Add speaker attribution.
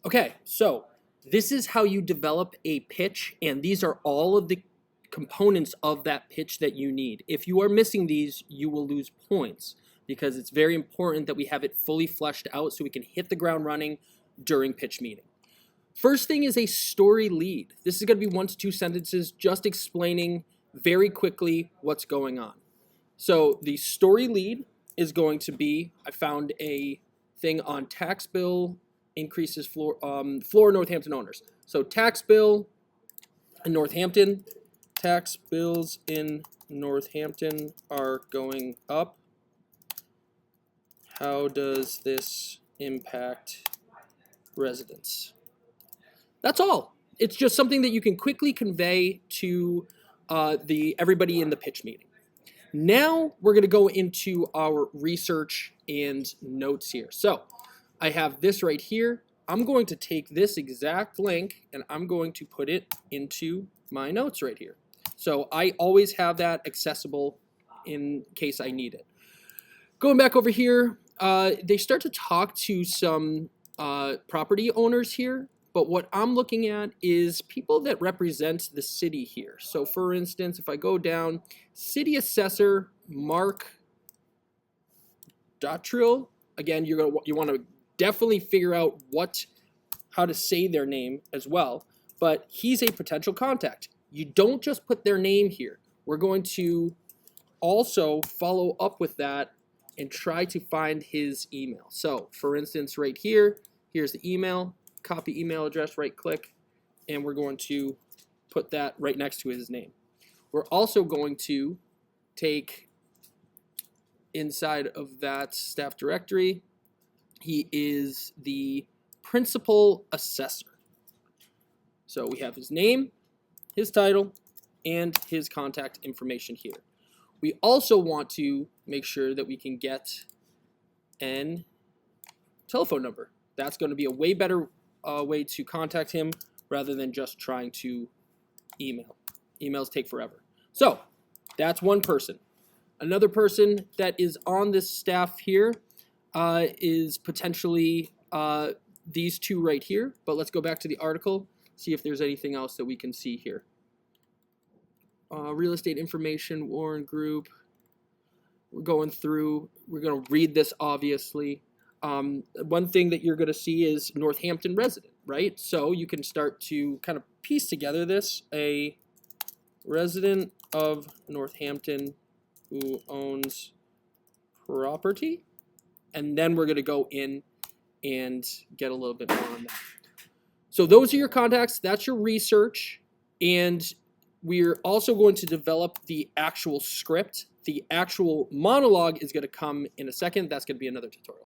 Speaker 1: Okay, so this is how you develop a pitch, and these are all of the components of that pitch that you need. If you are missing these, you will lose points because it's very important that we have it fully fleshed out so we can hit the ground running during pitch meeting. First thing is a story lead. This is going to be 1 to 2 sentences just explaining very quickly what's going on. So the story lead is going to be, I found a thing on tax bill increases floor Northampton owners. So tax bill in Northampton, tax bills in Northampton are going up. How does this impact residents? That's all. It's just something that you can quickly convey to everybody in the pitch meeting. Now we're going to go into our research and notes here. So I have this right here. I'm going to take this exact link and I'm going to put it into my notes right here. So I always have that accessible in case I need it. Going back over here, they start to talk to some property owners here. But what I'm looking at is people that represent the city here. So for instance, if I go down, City Assessor Mark Dottrill, again, you want to definitely figure out how to say their name as well. But he's a potential contact. You don't just put their name here. We're going to also follow up with that and try to find his email. So for instance, right here, here's the email. Copy email address, right click, and we're going to put that right next to his name. We're also going to take inside of that staff directory, he is the principal assessor. So we have his name, his title, and his contact information here. We also want to make sure that we can get a telephone number. That's going to be a way better way to contact him rather than just trying to email. Emails take forever. So that's one person. Another person that is on this staff here is potentially these two right here. But let's go back to the article, see if there's anything else that we can see here. Real estate information, Warren Group. We're going through. We're going to read this, obviously. One thing that you're going to see is Northampton resident, right? So you can start to kind of piece together this. A resident of Northampton who owns property. And then we're going to go in and get a little bit more on that. So those are your contacts. That's your research. And we're also going to develop the actual script. The actual monologue is going to come in a second. That's going to be another tutorial.